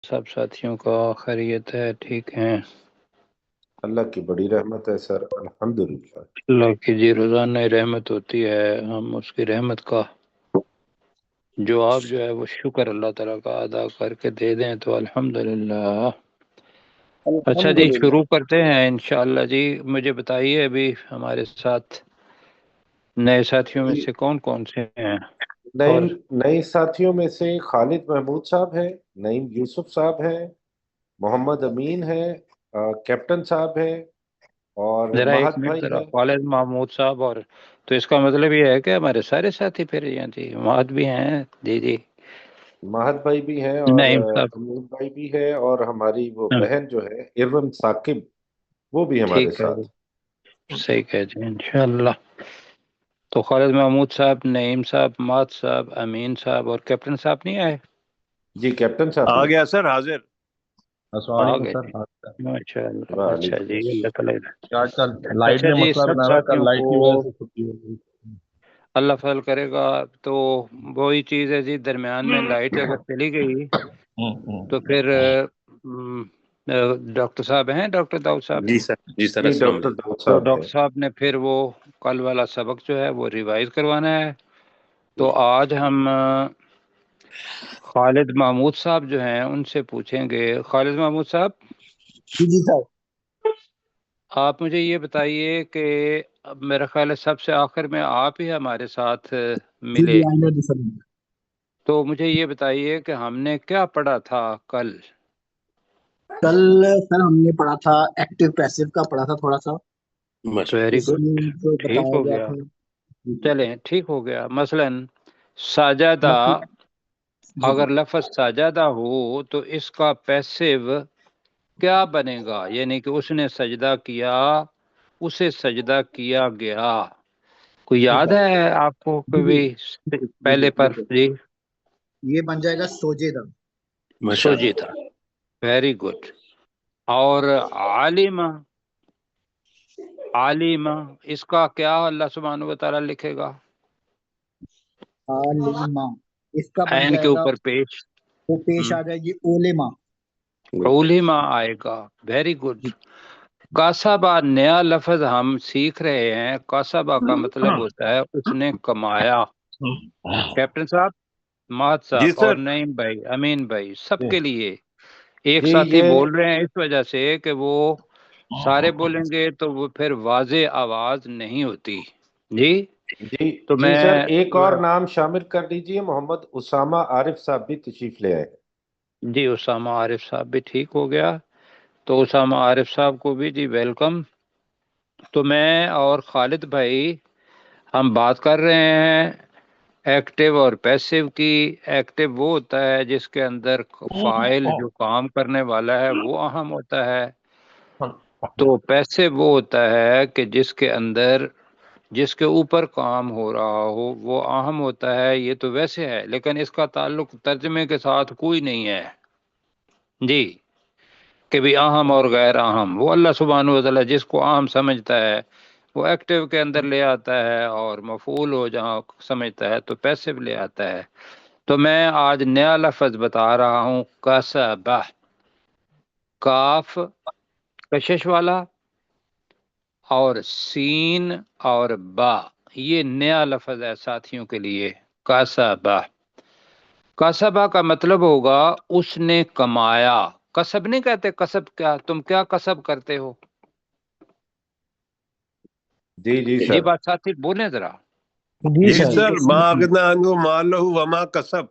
سب ساتھیوں کا خیریت ہے، ٹھیک ہیں؟ اللہ کی بڑی رحمت ہے سر، الحمدللہ۔ اللہ کی جی روزانہ رحمت ہوتی ہے، ہم اس کی رحمت کا جواب جو ہے وہ شکر اللہ تعالیٰ کا ادا کر کے دے دیں تو الحمدللہ۔ اچھا جی، الحمدللہ۔ شروع کرتے ہیں انشاءاللہ۔ جی مجھے بتائیے، ابھی ہمارے ساتھ نئے ساتھیوں میں جی، سے کون کون سے ہیں؟ نئی اور نئی ساتھیوں میں سے خالد محمود صاحب ہیں، نعیم یوسف صاحب ہیں، محمد امین ہیں، کیپٹن صاحب ہیں، اور ذرا ایک مہت منٹ، بھائی ذرا ہیں۔ خالد محمود صاحب، اور تو اس کا مطلب یہ ہے کہ ہمارے سارے ساتھی پھر ہیں جی، مواد بھی ہیں جی جی۔ مہت بھائی بھی ہیں اور نعیم صاحب، امین بھائی بھی ہے، اور ہماری وہ ہاں، بہن جو ہے ارم ثاقب، وہ بھی ہمارے ٹھیک ہے جی، ساتھ۔ صحیح ہے جی انشاءاللہ۔ تو خالد محمود صاحب، نعیم صاحب، مات صاحب، امین صاحب اور کیپٹن صاحب نہیں آئے؟ جی کیپٹن صاحب آ نہیں گیا سر، حاضر۔ السلام آ علیکم گئے سر۔ جی، ماشاء آئے۔ اللہ، اچھا وعلیکم جی، اللہ السلام۔ تعالیٰ۔ کیا کل لائٹ اچھا نے جی، مسئلہ سب بنا رہا، کل ساتھیوں لائٹ کو کی وجہ سے چھٹی ہو گئی۔ اللہ فضل کرے گا۔ تو وہی چیز ہے جی، درمیان میں لائٹ اگر چلی گئی تو پھر ڈاکٹر صاحب ہیں، ڈاکٹر داؤد صاحب، جی سر، جی سر، جی السلام ڈاکٹر علیکم۔ داؤد تو صاحب ہیں۔ ڈاکٹر صاحب نے پھر وہ کل والا سبق جو ہے وہ ریوائز کروانا ہے۔ تو آج ہم خالد محمود صاحب جو ہیں ان سے پوچھیں گے۔ خالد محمود صاحب، جی جی سر۔ آپ مجھے یہ بتائیے کہ اب میرا خیال ہے سب سے آخر میں آپ ہی ہمارے ساتھ جی جی ملے، آئندہ جی سر۔ تو مجھے یہ بتائیے کہ ہم نے کیا پڑھا تھا کل؟ کل سر ہم نے پڑھا تھا ایکٹیو پیسو کا پڑھا تھا تھوڑا سا، ماشاء ویری اس گڈ، میں جو ٹھیک بتایا ہو گیا گیا، تھا۔ جی جی۔ چلیں ٹھیک ہو گیا۔ مثلا ساجدہ، مطلب جی جی اگر لفظ ساجدہ ہو تو اس کا پیسو کیا بنے گا؟ یعنی کہ اس نے سجدہ کیا، اسے سجدہ کیا گیا۔ کوئی ٹھیک یاد ہے۔ ہے آپ کو جی جی کبھی جی جی پہلے پر؟ بالکل، جی، یہ بن جائے گا سوجے دا۔ ماشاء سوجی اللہ۔ تھا، ویری گڈ۔ اور عالم، عالم، اس کا کیا اللہ سبحانہ و تعالیٰ لکھے گا؟ عالما، اس کا بن عین کے جائے گا، اوپر پیش، وہ پیش آ جائے گی اولما۔ علما آئے گا، ویری گڈ۔ کاسبہ نیا لفظ ہم سیکھ رہے ہیں۔ کاسبہ کا مطلب ہوتا ہے اس نے کمایا۔ کیپٹن صاحب، مہت جی صاحب اور سر۔ نعیم بھائی، امین بھائی، سب جی کے لیے ایک جی، ساتھی یہ بول رہے ہیں اس وجہ سے کہ وہ سارے بولیں گے تو وہ پھر واضح آواز نہیں ہوتی جی۔ جی تو جی میں سر، ایک اور تھوڑا، نام شامل کر دیجئے، محمد اسامہ عارف صاحب بھی تشریف لے آئے۔ جی اسامہ عارف صاحب بھی ٹھیک ہو گیا، تو اسامہ عارف صاحب کو بھی جی ویلکم۔ تو میں اور خالد بھائی ہم بات کر رہے ہیں ایکٹیو اور پیسو کی۔ ایکٹیو وہ ہوتا ہے جس کے اندر فاعل جو کام کرنے والا ہے وہ اہم ہوتا ہے، تو پیسو وہ ہوتا ہے کہ جس کے اندر، جس کے اوپر کام ہو رہا ہو وہ اہم ہوتا ہے۔ یہ تو ویسے ہے لیکن اس کا تعلق ترجمے کے ساتھ کوئی نہیں ہے جی، کہ بھی اہم اور غیر اہم، وہ اللہ سبحانہ و تعالیٰ جس کو اہم سمجھتا ہے وہ ایکٹیو کے اندر لے آتا ہے، اور مفعول ہو جہاں سمجھتا ہے تو پیسو لے آتا ہے۔ تو میں آج نیا لفظ بتا رہا ہوں، کسبہ، کاف کشش والا اور سین اور با، یہ نیا لفظ ہے ساتھیوں کے لیے، کسبہ۔ کسبہ کا مطلب ہوگا اس نے کمایا۔ کسب نہیں کہتے، کسب کیا، تم کیا کسب کرتے ہو؟ جی جی جی سر۔ بات ساتھی بولیں ذرا۔ جی جی سر سر، یہ ما سن۔ اغنی عنہ مالہ وما کسب۔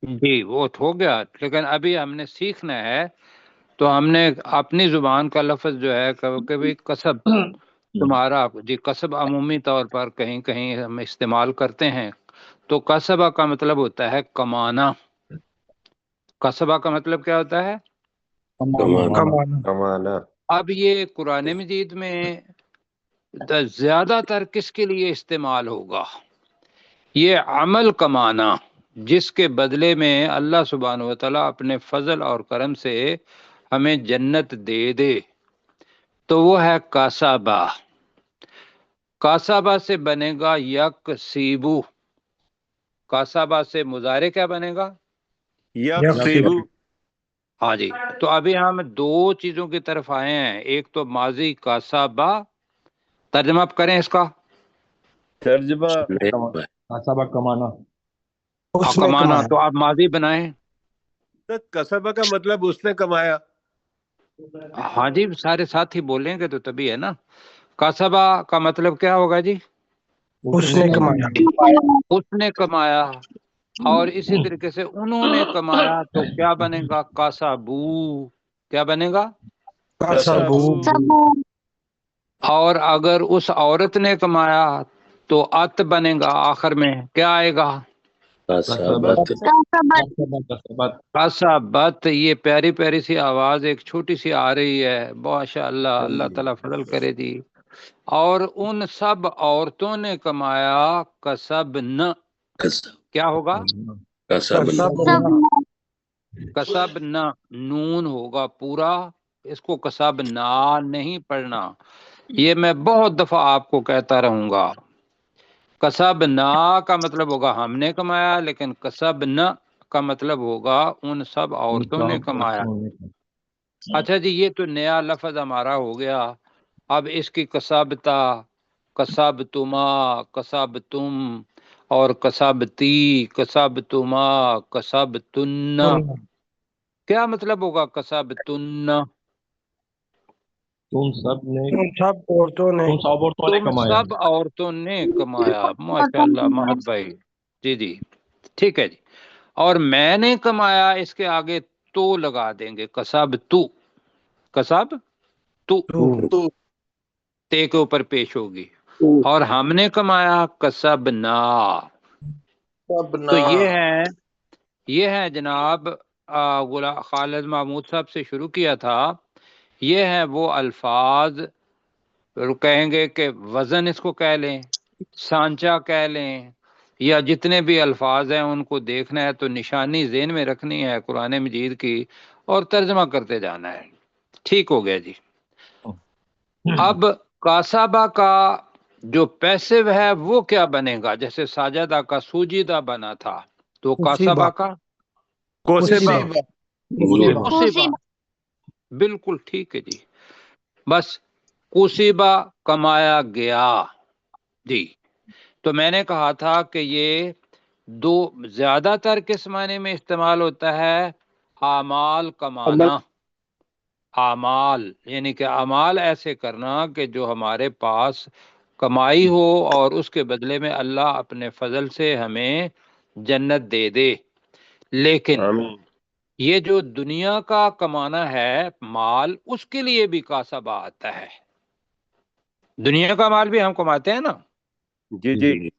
جی وہ تو ہو گیا، لیکن ابھی ہم نے سیکھنا ہے، تو ہم نے اپنی زبان کا لفظ جو ہے کبھی کسب، تمہارا جی کسب عمومی طور پر کہیں کہیں ہم استعمال کرتے ہیں، تو کسبہ کا مطلب ہوتا ہے کمانا۔ کسبہ کا مطلب کیا ہوتا ہے؟ کمانا۔ کمانا۔ اب یہ قرآن مجید میں زیادہ تر کس کے لیے استعمال ہوگا؟ یہ عمل کمانا جس کے بدلے میں اللہ سبحانہ و تعالیٰ اپنے فضل اور کرم سے ہمیں جنت دے دے، تو وہ ہے کاسبہ۔ کاسبہ سے بنے گا یکسیبو۔ کاسبہ سے مضارع کیا بنے گا؟ یکسب۔ ہاں جی، تو ابھی ہم دو چیزوں کی طرف آئے ہیں، ایک تو ماضی کاسبہ، ترجمہ آپ کریں اس کا، ترجمہ کسبہ کمانا. اس نے کمانا، کمایا. تو آپ ماضی بنائیں. کسبہ کا مطلب اس نے کمایا. ہاں جی، سارے ساتھ ہی بولیں گے تو تبھی ہے نا. کاسبہ کا مطلب کیا ہوگا جی؟ اس نے کمایا. اس نے کمایا. اور اسی طریقے سے انہوں نے کمایا تو کیا بنے گا؟ کاسبو. کیا بنے گا؟ کسبو. اور اگر اس عورت نے کمایا تو ات بنے گا، آخر میں کیا آئے گا؟ کسبت. کسبت. یہ پیاری پیاری سی آواز ایک چھوٹی سی آ رہی ہے، ماشاء اللہ، اللہ تعالیٰ فضل کرے جی. اور ان سب عورتوں نے کمایا کسبن. کیا ہوگا؟ کسبن. نون ہوگا پورا، اس کو کسبنا نہیں پڑھنا. یہ میں بہت دفعہ آپ کو کہتا رہوں گا. کسبنا کا مطلب ہوگا ہم نے کمایا، لیکن کسبنا کا مطلب ہوگا ان سب عورتوں نے کمایا. اچھا جی، یہ تو نیا لفظ ہمارا ہو گیا. اب اس کی کسبتا، کسبتما، کسبتم اور کسبتی، کسبتما، کسبتن. کیا مطلب ہوگا کسبتن؟ تم سب نے سب عورتوں نے تم سب عورتوں نے کمایا. ماشاء اللہ مہد بھائی، جی جی ٹھیک ہے جی. اور میں نے کمایا، اس کے آگے تو لگا دیں گے، کسب تو، کسب تو تے کے اوپر پیش ہوگی. اور ہم نے کمایا کسب نا. تو یہ ہے جناب، خالد محمود صاحب سے شروع کیا تھا. یہ ہیں وہ الفاظ، کہیں گے کہ وزن اس کو کہہ لیں، سانچہ کہہ لیں، یا جتنے بھی الفاظ ہیں ان کو دیکھنا ہے تو نشانی ذہن میں رکھنی ہے قرآن مجید کی اور ترجمہ کرتے جانا ہے. ٹھیک ہو گیا جی. اب کاسبہ کا جو پیسو ہے وہ کیا بنے گا؟ جیسے ساجدہ کا سوجیدہ بنا تھا، تو کاسبہ کا کوسبہ. بالکل ٹھیک ہے جی. بس کوسبہ کمایا گیا جی. تو میں نے کہا تھا کہ یہ دو زیادہ تر کس معنی میں استعمال ہوتا ہے؟ اعمال کمانا. اعمال یعنی کہ اعمال ایسے کرنا کہ جو ہمارے پاس کمائی ہو اور اس کے بدلے میں اللہ اپنے فضل سے ہمیں جنت دے دے. لیکن یہ جو دنیا کا کمانا ہے مال، اس کے لیے بھی کاسبہ آتا ہے. دنیا کا مال بھی ہم کماتے ہیں نا، جی جی.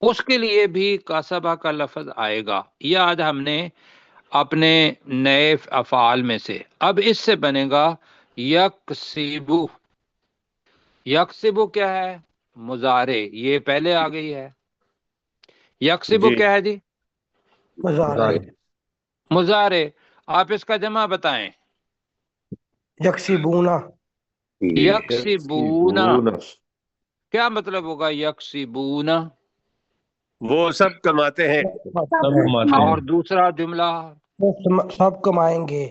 اس کے لیے بھی کاسبہ کا لفظ آئے گا. یہ آج ہم نے اپنے نئے افعال میں سے، اب اس سے بنے گا یکسبو. یکسبو کیا ہے؟ مضارع. یہ پہلے آ گئی ہے. یکسبو کیا ہے جی؟ مضارع. آپ اس کا جمع بتائیں. یکسبونا. یکسبونا کیا مطلب ہوگا؟ یکسبونا. وہ سب کماتے ہیں. اور دوسرا جملہ، سب کمائیں گے.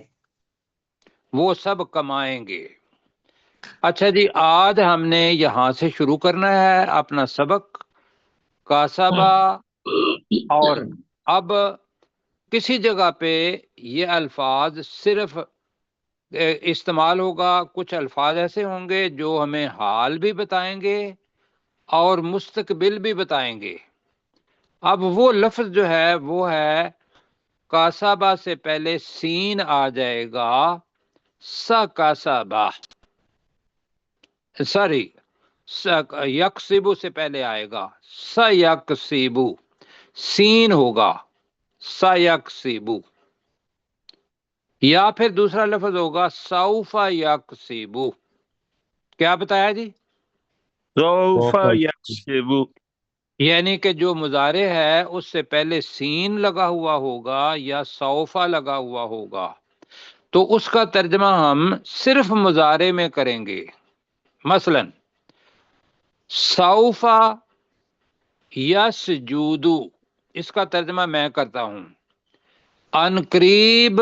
وہ سب کمائیں گے. اچھا جی، آج ہم نے یہاں سے شروع کرنا ہے اپنا سبق کاسبہ. اور اب کسی جگہ پہ یہ الفاظ صرف استعمال ہوگا، کچھ الفاظ ایسے ہوں گے جو ہمیں حال بھی بتائیں گے اور مستقبل بھی بتائیں گے. اب وہ لفظ جو ہے وہ ہے، کاسبہ سے پہلے سین آ جائے گا، سا کاسبہ، سوری یکسبو سے پہلے آئے گا سا یکسبو، سین ہوگا سا یکسبو. یا پھر دوسرا لفظ ہوگا سوف یکسبو. کیا بتایا جی؟ سوف یکسبو. یعنی کہ جو مضارع ہے اس سے پہلے سین لگا ہوا ہوگا یا سوفا لگا ہوا ہوگا، تو اس کا ترجمہ ہم صرف مضارع میں کریں گے. مثلا سوفا یسجودو، اس کا ترجمہ میں کرتا ہوں، ان قریب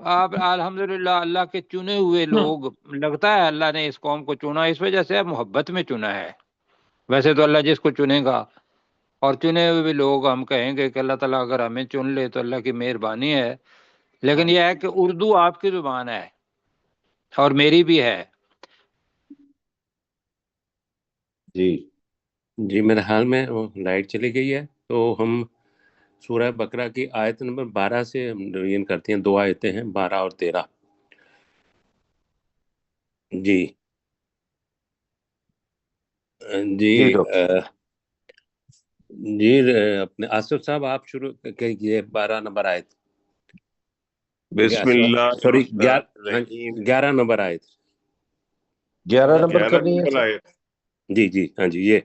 آپ الحمدللہ اللہ کے چنے ہوئے لوگ، لگتا ہے اللہ نے اس قوم کو چنا اس وجہ سے محبت میں چنا ہے. ویسے تو اللہ جس کو چنے گا، اور چنے ہوئے بھی لوگ ہم کہیں گے کہ اللہ تعالیٰ اگر ہمیں چن لے تو اللہ کی مہربانی ہے. لیکن یہ ہے کہ اردو آپ کی زبان ہے اور میری بھی ہے. جی میرے حال میں لائٹ چلی گئی ہے، تو ہم سورہ بقرہ کی آیت نمبر 12 سے ہم ریویژن کرتے ہیں. 2 آیتیں ہیں، 12 اور 13. جی جی ڈاکٹر. جی اپنے آصف صاحب آپ شروع کیجیے 12 نمبر آیت. بسم اللہ سوری الرحمن الرحیم. 11 نمبر آیت. 11 نمبر 11 کرنی ہے نمبر سر. آیت. جی ہاں جی، یہ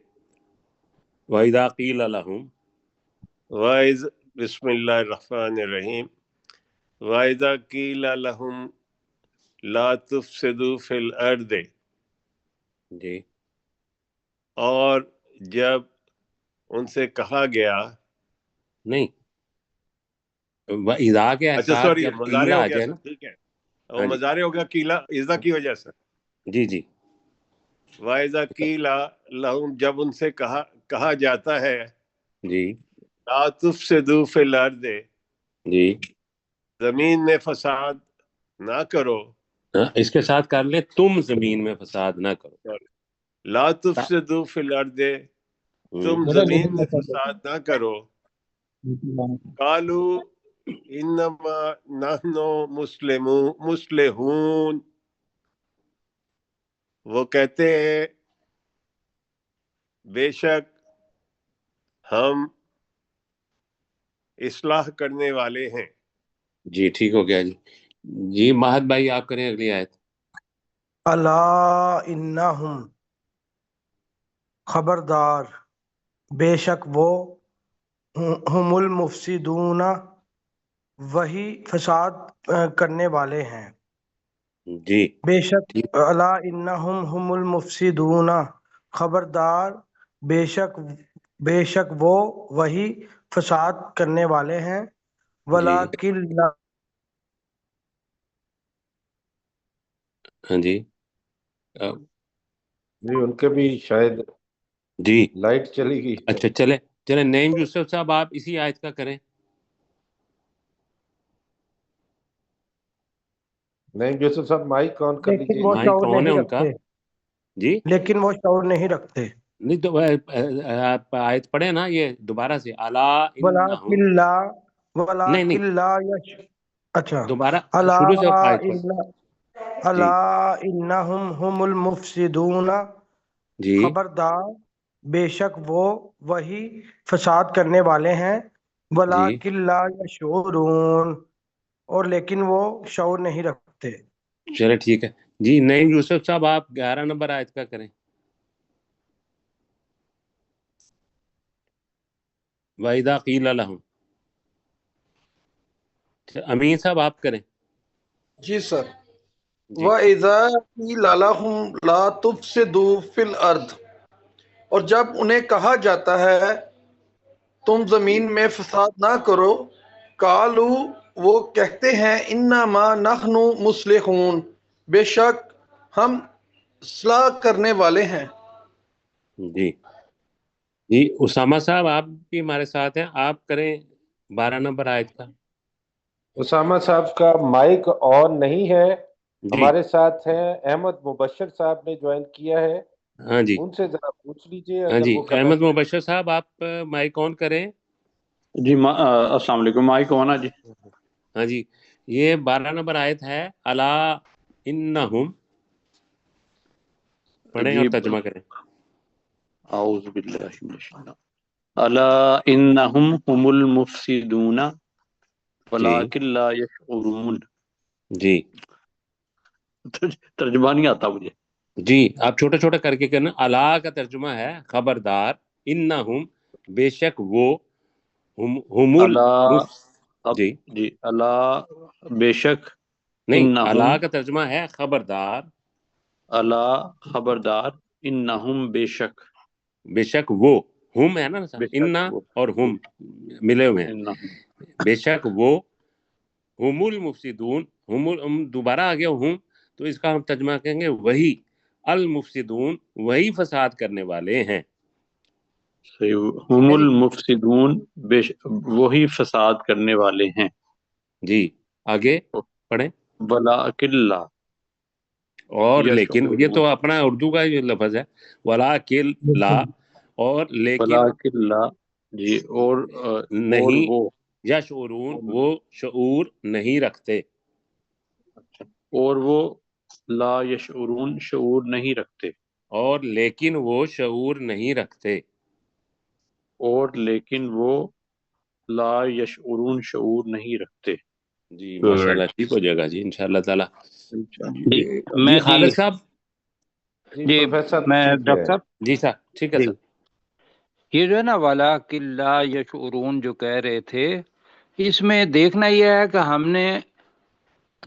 وَإِذَا قِيلَ لَهُمْ وَإِذْ بسم اللہ الرحمن الرحیم. وَإِذَا قِيلَ لَهُمْ لَا تُفْسِدُوا فِي الْأَرْضِ. جی اور جب ان سے کہا گیا، نہیں، وَإِذَا کے اچھا ساتھ سوری جب مضارع قیلا ہو آ گیا جائے سر، نا. ٹھیک ہے، وہ ہاں جی مضارع ہو گیا قیلا اذا کی وجہ سے. جی وَإِذَا قِيلَ لَهُمْ جب ان سے کہا جاتا ہے، جی لَا تُفْسِدُوا فِي الْأَرْضِ جی زمین میں فساد نہ کرو. ہاں، اس کے ساتھ کر لیں تم زمین میں فساد نہ کرو. لا تفسدوا فی الارض تم چلے زمین لیکن میں فساد نہ کرو. قالوا انما نحن مصلحون. وہ کہتے ہیں بے شک ہم اصلاح کرنے والے ہیں. جی ٹھیک ہو گیا. جی ماہد بھائی آپ کریں اگلی آیت. الا انہم، خبردار، بے شک وہ، ہم المفسدون، وہی فساد کرنے والے ہیں. جی بے شک الا انہم ہم المفسدون، خبردار، بے شک وہ وہی فساد کرنے والے ہیں. ولیکن ہاں جی جی ان کے بھی شاید جی لائٹ چلی گئی. اچھا چلے نعیم یوسف صاحب آپ اسی آیت کا کریں. نہیں یوسف صاحب مائک آن کر لیکن لیجئے. وہ مائک شعور کون ہے نہیں ان کا؟ رکھتے، جی لیکن وہ شعور نہیں رکھتے. نہیں تو آپ آیت پڑھیں نا یہ دوبارہ سے. الا انہم. ولیکن لا، نہیں ولیکن لا اچھا، دوبارہ الا شروع سے آیت پڑھ. جی الا انہم ہم المفسدون، جی خبردار، بے شک وہ وہی فساد کرنے والے ہیں. جی ولیکن لا یشعرون، اور لیکن وہ شعور نہیں رکھتے. چلے ٹھیک ہے. جی نعیم یوسف صاحب آپ 11 نمبر آیت کا کریں. وَإِذَا قِيلَ لَهُمْ. امین صاحب آپ کریں. جی سر. جی وَإِذَا قِيلَ لَهُمْ لَا تُفْسِدُوا فِي الْأَرْضِ، اور جب انہیں کہا جاتا ہے تم زمین میں فساد نہ کرو. قالوا، وہ کہتے ہیں انما نحن مصلحون، بے شک ہم اصلاح کرنے والے ہیں. جی اسامہ صاحب آپ بھی ہمارے ساتھ ہیں، آپ کریں 12 نمبر آیت کا. اسامہ صاحب کا مائک آن نہیں ہے. جی ہمارے ساتھ ہیں احمد مبشر صاحب نے جوائن کیا ہے، ہاں جی ان سے ذرا پوچھ لیجئے ہاں اگر جی وہ کرنا احمد چاہیں. مبشر صاحب آپ مائک آن کریں. جی السلام علیکم. مائک کون ہے جی؟ ہاں جی یہ 12 نمبر آیت ہے. الا انہم پڑھیں اور جی ترجمہ کریں. اعوذ باللہ من الشیطان. الا انہم هم المفسدون جی ولکن لا یشعرون. جی ترجمہ نہیں آتا مجھے. جی آپ چھوٹا چھوٹا کر کے کرنا. الا کا ترجمہ ہے خبردار، انہم بے شک وہ، ہم الا، جی جی الا بے شک، نہیں، انہم، الا کا ترجمہ ہے خبردار، الا خبردار، انہم بے شک، بے شک وہ، ہم ہے نا بے ان شک وہ، اور جی ہم ملے ہوئے ہیں. انہم، بے شک وہ، ہم المفسدون ہم دوبارہ آ گیا ہم، تو اس کا ہم ترجمہ کہیں گے وہی المفسدون، وہی فساد کرنے والے ہیں. ہم المفسدون، وہی فساد کرنے والے ہیں. جی آگے پڑھیں. ولکن لا اور لیکن، یہ یشعرون، تو اپنا اردو کا یہ لفظ ہے، ولکن لا، اور لیکن ولکن لا، جی، اور نہیں، وہ، یشعرون، وہ شعور نہیں رکھتے. اور وہ لا یشعرون، شعور نہیں رکھتے. اور لیکن وہ شعور نہیں رکھتے. اور لیکن وہ لا یشعرون، شعور نہیں رکھتے. جی ماشاءاللہ، ٹھیک ہو جائے گا جی انشاءاللہ تعالی. جی جی میں خالد صاحب. جی پروفیسر میں ٹھیک ڈاکٹر ہے. صاحب، جی صاحب ٹھیک ہے جی سر. یہ جو ہے نا ولکن لا یشعرون جو کہہ رہے تھے، اس میں دیکھنا یہ ہے کہ ہم نے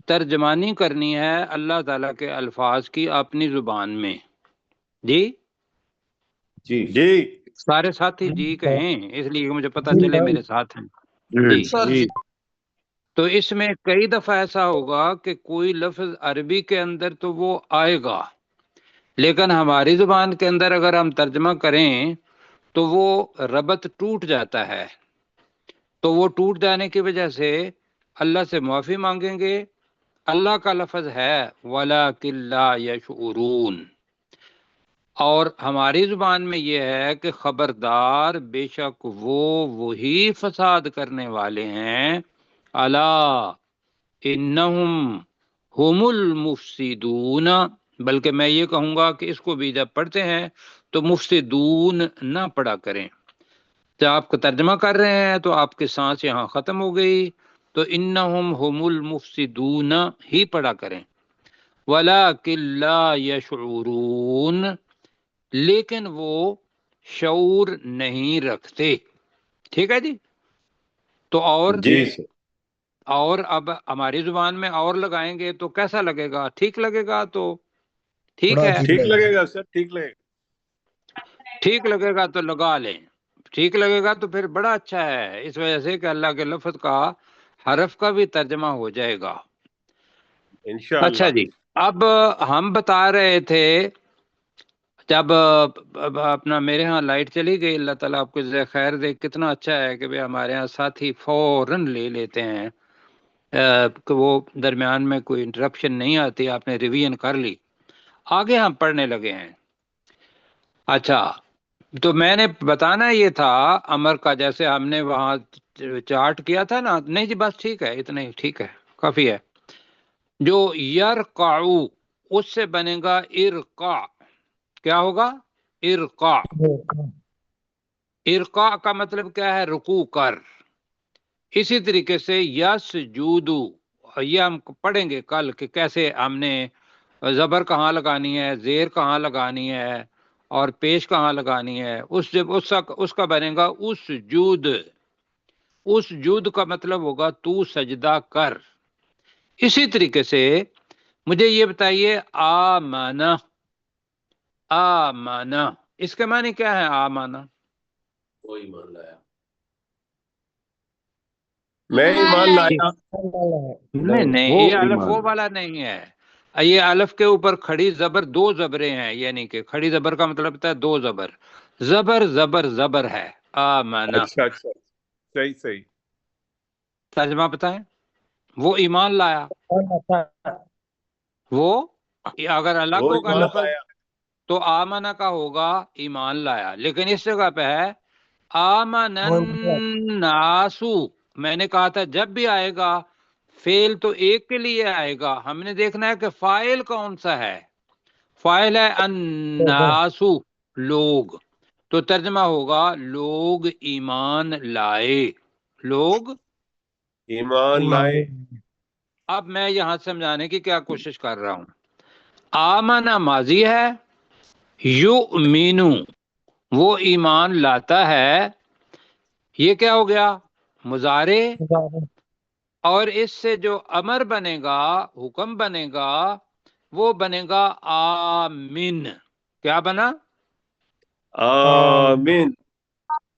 ترجمانی کرنی ہے اللہ تعالیٰ کے الفاظ کی اپنی زبان میں. جی جی جی سارے ساتھی جی کہیں، اس لیے کہ مجھے پتہ چلے میرے ساتھ ہیں. جی جی سر جی تو اس میں کئی دفعہ ایسا ہوگا کہ کوئی لفظ عربی کے اندر تو وہ آئے گا، لیکن ہماری زبان کے اندر اگر ہم ترجمہ کریں تو وہ ربط ٹوٹ جاتا ہے. تو وہ ٹوٹ جانے کی وجہ سے اللہ سے معافی مانگیں گے. اللہ کا لفظ ہے وَلَكِن لَا يَشْعُرُونَ، اور ہماری زبان میں یہ ہے کہ خبردار، بے شک وہ وہی فساد کرنے والے ہیں. الا انہم ہم المفسدون، بلکہ میں یہ کہوں گا کہ اس کو بھی جب پڑھتے ہیں تو مفسدون نہ پڑھا کریں. جب آپ کو ترجمہ کر رہے ہیں تو آپ کی سانس یہاں ختم ہو گئی، تو انہم ہم المفسدون ہی پڑھا کریں. وَلَكِن لَا يَشْعُرُونَ، لیکن وہ شعور نہیں رکھتے. ٹھیک ہے جی. تو جی جی سر. اور اب ہماری زبان میں اور لگائیں گے تو کیسا لگے گا؟ ٹھیک لگے گا تو ٹھیک تھوڑا ہے، عجیب ٹھیک لگا. لگے گا سر، ٹھیک لگے گا. ٹھیک لگے گا تو لگا لیں. ٹھیک لگے گا تو پھر بڑا اچھا ہے، اس وجہ سے کہ اللہ کے لفظ کا حرف کا بھی ترجمہ ہو جائے گا. انشاءاللہ. اچھا جی، اب ہم بتا رہے تھے جب اپنا میرے ہاں لائٹ چلی گئی، اللہ تعالیٰ آپ کو جزائے خیر دے. کتنا اچھا ہے کہ ہمارے ہاں ساتھی فوراً لے لیتے ہیں کہ وہ درمیان میں کوئی انٹرپشن نہیں آتی. آپ نے ریویژن کر لی، آگے ہم پڑھنے لگے ہیں. اچھا، تو میں نے بتانا یہ تھا امر کا، جیسے ہم نے وہاں چارٹ کیا تھا نا. نہیں جی بس ٹھیک ہے، اتنا ہی ٹھیک ہے، کافی ہے. جو یرقعو، اس سے بنے گا ارقا. کیا ہوگا؟ ارقا. ارقا کا مطلب کیا ہے؟ رکوع کر. اسی طریقے سے یسجودو، یہ ہم پڑھیں گے کل کہ کیسے ہم نے زبر کہاں لگانی ہے، زیر کہاں لگانی ہے، اور پیش کہاں لگانی ہے. اس کا بنے گا اس جود. اس جود کا مطلب ہوگا تو سجدہ کر. اسی طریقے سے مجھے یہ بتائیے آمانہ. آمانہ اس کے معنی کیا ہے؟ آمانہ وہ ایمان لایا. میں ایمان لایا. نہیں، وہ یہ الف وہ ایمان. والا نہیں ہے. یہ الف کے اوپر کھڑی زبر، دو زبریں ہیں، یعنی کہ کھڑی زبر کا مطلب ہوتا ہے دو زبر. زبر زبر زبر ہے. آمانہ. اچھا اچھا، صحیح صحیح. ترجمہ بتائیں. وہ ایمان لایا. وہ اگر الگ وہ ہوگا ایمان لفظ لایا. تو آمنہ کا ہوگا ایمان لایا، لیکن اس جگہ پہ ہے آمن الناسو. میں نے کہا تھا جب بھی آئے گا فعل تو ایک کے لیے آئے گا. ہم نے دیکھنا ہے کہ فاعل کون سا ہے. فاعل ہے الناسو، لوگ. تو ترجمہ ہوگا لوگ ایمان لائے. لوگ ایمان لائے. اب میں یہاں سمجھانے کی کیا کوشش کر رہا ہوں. آمنہ ماضی ہے، یؤمنو وہ ایمان لاتا ہے. یہ کیا ہو گیا؟ مضارع. اور اس سے جو امر بنے گا، حکم بنے گا، وہ بنے گا آمین. کیا بنا؟ آمین.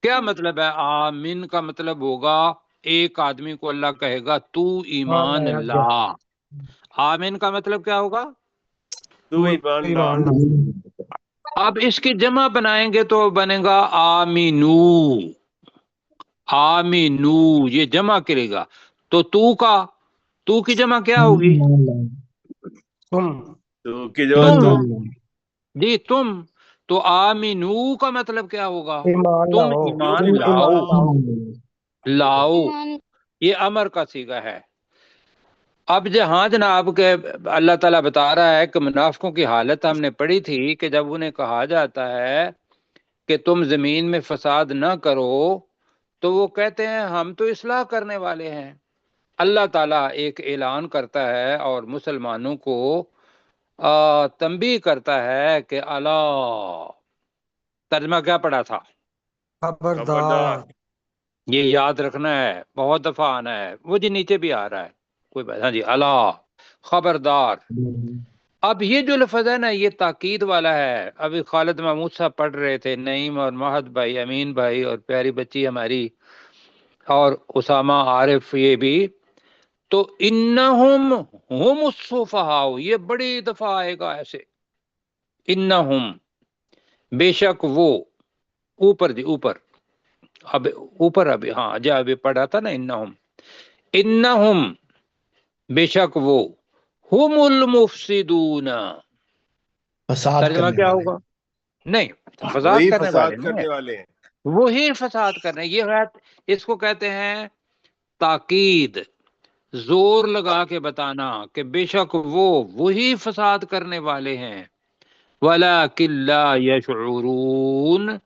کیا مطلب ہے؟ آمین کا مطلب ہوگا ایک آدمی کو اللہ کہے گا تو ایمان لا. آمین کا مطلب کیا ہوگا؟ تو ایمان لا. اب اس کی جمع بنائیں گے تو بنے گا آمینو. آمینو یہ جمع کرے گا. تو تو کی جمع کیا ہوگی؟ تو کی جو تم. جی تم. تو آمینو کا مطلب کیا ہوگا؟ تم ایمان لاؤ. یہ امر کا صیغہ ہے. اب جہاں جناب کے اللہ تعالیٰ بتا رہا ہے کہ منافقوں کی حالت ہم نے پڑھی تھی کہ جب انہیں کہا جاتا ہے کہ تم زمین میں فساد نہ کرو تو وہ کہتے ہیں ہم تو اصلاح کرنے والے ہیں. اللہ تعالیٰ ایک اعلان کرتا ہے اور مسلمانوں کو تنبیہ کرتا ہے کہ اللہ. ترجمہ کیا پڑھا تھا؟ خبردار. یہ یاد رکھنا ہے، بہت دفعہ آنا ہے. وہ جی نیچے بھی آ رہا ہے کوئی بات. ہاں جی اللہ خبردار. اب یہ جو لفظ ہے نا یہ تاکید والا ہے. ابھی خالد محمود صاحب پڑھ رہے تھے، نعیم اور مہد بھائی، امین بھائی اور پیاری بچی ہماری اور اسامہ عارف یہ بھی. تو انہم ہم السفہاء یہ بڑی دفعہ آئے گا ایسے. انہم بے شک وہ. اوپر جی اوپر. اب اوپر ابھی ہاں جی ابھی پڑھا تھا نا انہم بے شک وہ ہم المفسدون. فساد ترجمہ کرنے کیا والے. ہوگا؟ نہیں فساد وہی کرنے فساد والے نہیں کرنے ہیں. والے ہیں. وہی فساد کرنے. یہ ہے اس کو کہتے ہیں تاکید. زور لگا کے بتانا کہ بے شک وہی فساد کرنے والے ہیں. وَلَٰكِن لَّا يَشْعُرُونَ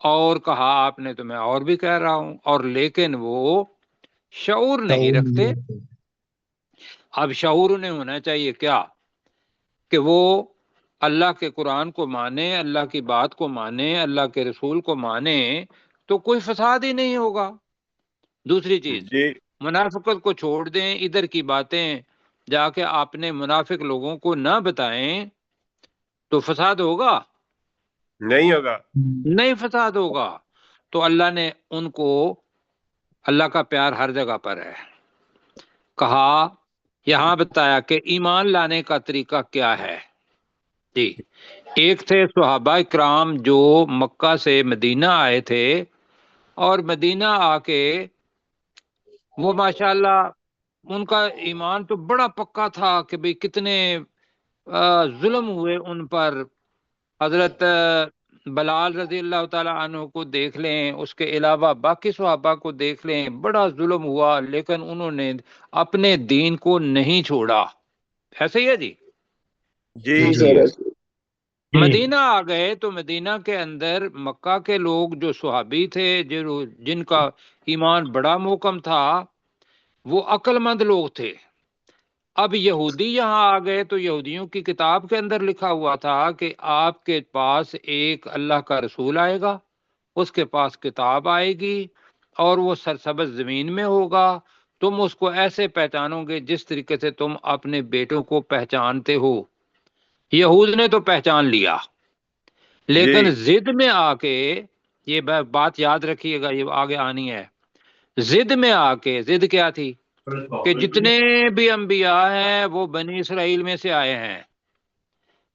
اور کہا آپ نے تو میں اور بھی کہہ رہا ہوں اور لیکن وہ شعور نہیں رکھتے. اب شعور انہیں ہونا چاہیے کیا؟ کہ وہ اللہ کے قرآن کو مانے، اللہ کی بات کو مانے، اللہ کے رسول کو مانے تو کوئی فساد ہی نہیں ہوگا. دوسری چیز جی منافقت کو چھوڑ دیں، ادھر کی باتیں جا کے اپنے منافق لوگوں کو نہ بتائیں تو فساد ہوگا؟ نہیں ہوگا. نہیں فساد ہوگا. تو اللہ نے ان کو، اللہ کا پیار ہر جگہ پر ہے. کہا یہاں بتایا کہ ایمان لانے کا طریقہ کیا ہے. جی ایک تھے صحابہ کرام جو مکہ سے مدینہ آئے تھے اور مدینہ آ کے وہ ماشاءاللہ ان کا ایمان تو بڑا پکا تھا کہ بھئی کتنے ظلم ہوئے ان پر. حضرت بلال رضی اللہ تعالیٰ عنہ کو دیکھ لیں، اس کے علاوہ باقی صحابہ کو دیکھ لیں، بڑا ظلم ہوا لیکن انہوں نے اپنے دین کو نہیں چھوڑا. ایسے ہی ہے جی. جی مدینہ آ گئے تو مدینہ کے اندر مکہ کے لوگ جو صحابی تھے جن کا ایمان بڑا محکم تھا وہ عقل مند لوگ تھے. اب یہودی یہاں آ گئے تو یہودیوں کی کتاب کے اندر لکھا ہوا تھا کہ آپ کے پاس ایک اللہ کا رسول آئے گا، اس کے پاس کتاب آئے گی اور وہ سرسبز زمین میں ہوگا. تم اس کو ایسے پہچانو گے جس طریقے سے تم اپنے بیٹوں کو پہچانتے ہو. یہود نے تو پہچان لیا لیکن ضد میں آ کے، یہ بات یاد رکھیے گا یہ آگے آنی ہے، ضد میں آ کے، ضد کیا تھی کہ جتنے بھی انبیاء ہیں وہ بنی اسرائیل میں سے آئے ہیں.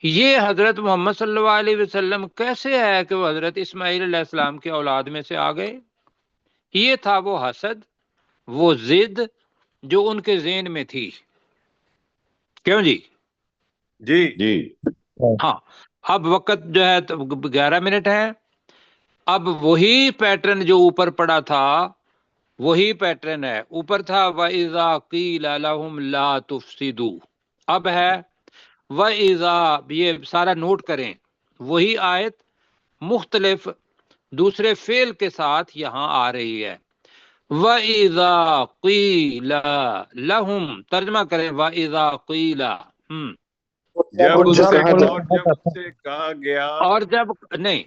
یہ حضرت محمد صلی اللہ علیہ وسلم کیسے ہے کہ وہ حضرت اسماعیل علیہ السلام کی اولاد میں سے آ گئے؟ یہ تھا وہ حسد، وہ ضد جو ان کے ذہن میں تھی. کیوں جی؟ جی ہاں اب وقت جو ہے 11 منٹ ہے. اب وہی پیٹرن جو اوپر پڑا تھا وہی پیٹرن ہے. اوپر تھا وَإِذَا قِيلَ لَهُمْ لَا تُفْسِدُوا، اب ہے وَإِذَا، یہ سارا نوٹ کریں، وہی آیت مختلف دوسرے فعل کے ساتھ یہاں آ رہی ہے. وَإِذَا قِيلَ لَهُمْ، ترجمہ کریں وَإِذَا قِيلَ، جب اور ان جب سے انہیں اور جب ان سے کہا گیا. اور جب نہیں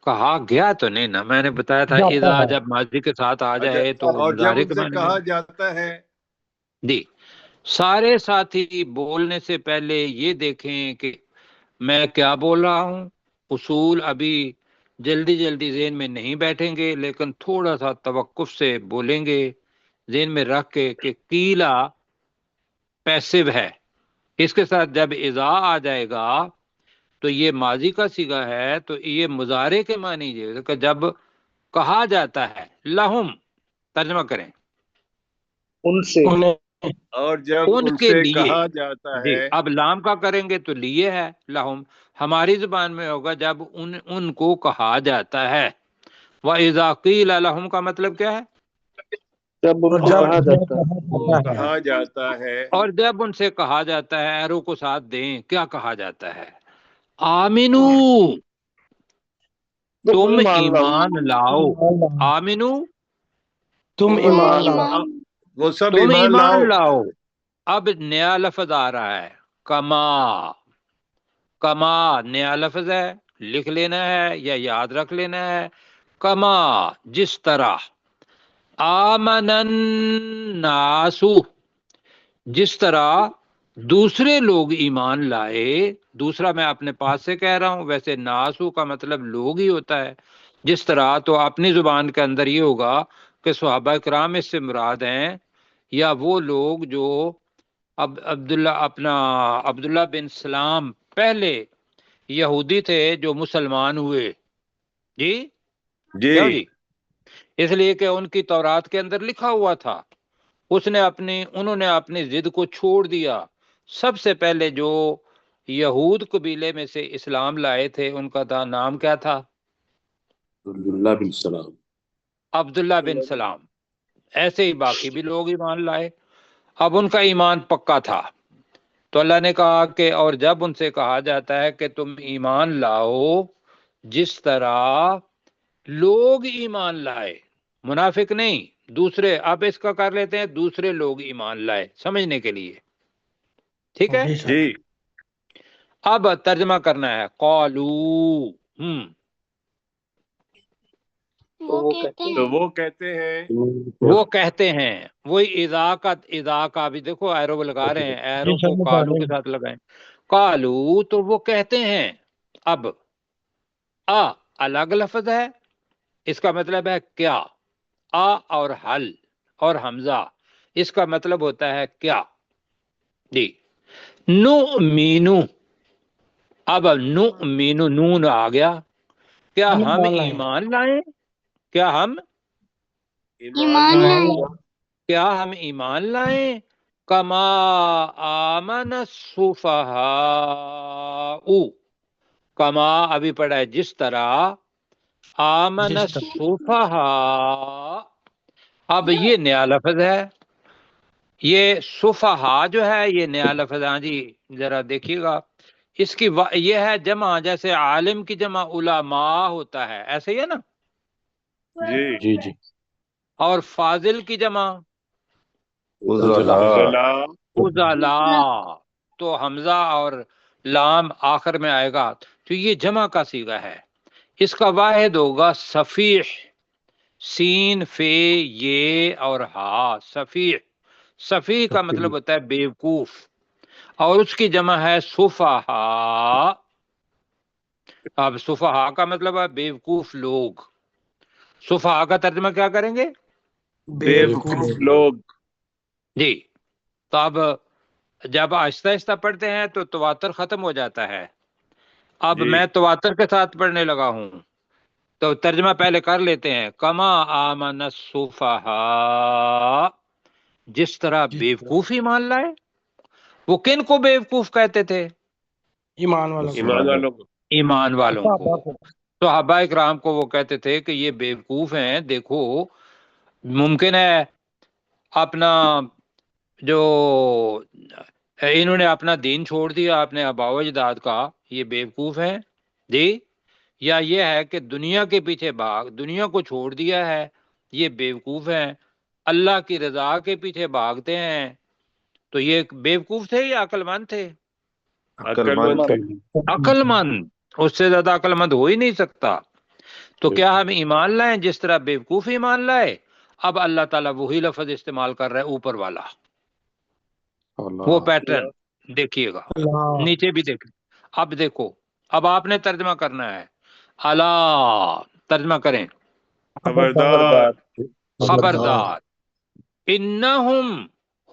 کہا گیا تو نہیں نا، میں نے بتایا تھا اذا جب ماضی کے ساتھ آ جائے تو اور جب مضارع ان کے سے معنی میں. کہا جاتا ہے. جی سارے ساتھی بولنے سے پہلے یہ دیکھیں کہ میں کیا بول رہا ہوں. اصول ابھی جلدی جلدی ذہن میں نہیں بیٹھیں گے لیکن تھوڑا سا توقف سے بولیں گے ذہن میں رکھ کے کہ قیلا پیسو ہے، اس کے ساتھ جب اذا آ جائے گا تو یہ ماضی کا صیغہ ہے، تو یہ مضارع کے معنی ہے کہ جب کہا جاتا ہے لہم، ترجمہ کریں ان سے، اور جب ان ان کے سے لیے. کہا جاتا جی ہے، اب لام کا کریں گے تو لیے ہے لہم، ہماری زبان میں ہوگا جب ان کو کہا جاتا ہے. وَإِذَا قِيلَ لَهُمْ کا مطلب کیا ہے؟ جب ان اور کو جب کہا جاتا ہے، کو کہا جاتا ہے، اور جب ان سے کہا جاتا ہے، ایرو کو ساتھ دیں، کیا کہا جاتا ہے؟ آمنو، تم ایمان لاؤ. آمنو، تم ایمان لاؤ. وہ سب تم ایمان لاؤ. ایمان لاؤ. اب نیا لفظ آ رہا ہے، کما. کما نیا لفظ ہے، لکھ لینا ہے یا یاد رکھ لینا ہے. کما جس طرح، آمن الناس جس طرح دوسرے لوگ ایمان لائے. دوسرا میں اپنے پاس سے کہہ رہا ہوں، ویسے ناسو کا مطلب لوگ ہی ہوتا ہے. جس طرح تو اپنی زبان کے اندر یہ ہوگا کہ صحابہ کرام اس سے مراد ہیں، یا وہ لوگ جو عبداللہ بن سلام پہلے یہودی تھے جو مسلمان ہوئے. جی کیوں جی جی؟ اس لیے کہ ان کی تورات کے اندر لکھا ہوا تھا. انہوں نے اپنی ضد کو چھوڑ دیا. سب سے پہلے جو یہود قبیلے میں سے اسلام لائے تھے ان کا نام کیا تھا؟ عبداللہ بن سلام. عبداللہ بن سلام. ایسے ہی باقی بھی لوگ ایمان لائے. اب ان کا ایمان پکا تھا، تو اللہ نے کہا کہ اور جب ان سے کہا جاتا ہے کہ تم ایمان لاؤ جس طرح لوگ ایمان لائے، منافق نہیں، دوسرے. اب اس کا کر لیتے ہیں دوسرے لوگ ایمان لائے سمجھنے کے لیے، ٹھیک ہے؟ جی اب ترجمہ کرنا ہے. قالو، تو وہ کہتے ہیں، وہ کہتے ہیں. وہی اذا کا بھی دیکھو ایرو لگا رہے ہیں، ایرو کو کالو کے ساتھ لگائیں. کالو تو وہ کہتے ہیں. اب الگ لفظ ہے، اس کا مطلب ہے کیا. اور حل اور حمزہ، اس کا مطلب ہوتا ہے کیا. جی نؤمنو، اب نؤمنو نون آ گیا. کیا ہم ایمان لائیں؟ کیا ہم ایمان لائیں؟ کما آمن السفہاء، کما ابھی پڑھا ہے جس طرح، آمن السفہاء. اب یہ نیا لفظ ہے، یہ سفہاء جو ہے یہ نیا لفظ. ہاں جی ذرا دیکھیے گا، اس کی یہ ہے جمع، جیسے عالم کی جمع علماء ہوتا ہے، ایسے ہی ہے نا. جی جی جی اور فاضل کی جمع فضلاء. فضلاء. تو حمزہ اور لام آخر میں آئے گا، تو یہ جمع کا صیغہ ہے. اس کا واحد ہوگا صفیح، سین فے یہ اور ہا. صفیح، صفیح کا مطلب ہوتا ہے بیوقوف، اور اس کی جمع ہے سفہاء. اب سفہاء کا مطلب ہے بیوقوف لوگ. سفہاء کا ترجمہ کیا کریں گے؟ بیوقوف لوگ. جی تو اب جب آہستہ آہستہ پڑھتے ہیں تو تواتر ختم ہو جاتا ہے. اب جی میں تواتر کے ساتھ پڑھنے لگا ہوں، تو ترجمہ پہلے کر لیتے ہیں. کما آمن السفہاء، جس طرح بیوقوف ایمان لائے. وہ کن کو بیوقوف کہتے تھے؟ ایمان والا ایمان والوں کو. ایمان والوں کو. صحابہ اکرام کو وہ کہتے تھے کہ یہ بیوقوف ہیں. دیکھو ممکن ہے اپنا جو انہوں نے اپنا دین چھوڑ دیا اپنے آباء و اجداد کا، یہ بیوقوف ہیں جی. یا یہ ہے کہ دنیا کے پیچھے دنیا کو چھوڑ دیا ہے، یہ بیوقوف ہیں. اللہ کی رضا کے پیچھے بھاگتے ہیں، تو یہ بیوقوف تھے یا عقل مند تھے؟ عقل مند تھے. عقل مند، اس سے زیادہ عقل مند ہو ہی نہیں سکتا. تو کیا ہم ایمان لائیں جس طرح بیوقوف ایمان لائے؟ اب اللہ تعالیٰ وہی لفظ استعمال کر رہا ہے اوپر والا، وہ پیٹرن دیکھیے گا، نیچے بھی دیکھ. اب دیکھو، اب آپ نے ترجمہ کرنا ہے. اللہ ترجمہ کریں. خبردار. خبردار. انہم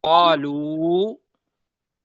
qalu,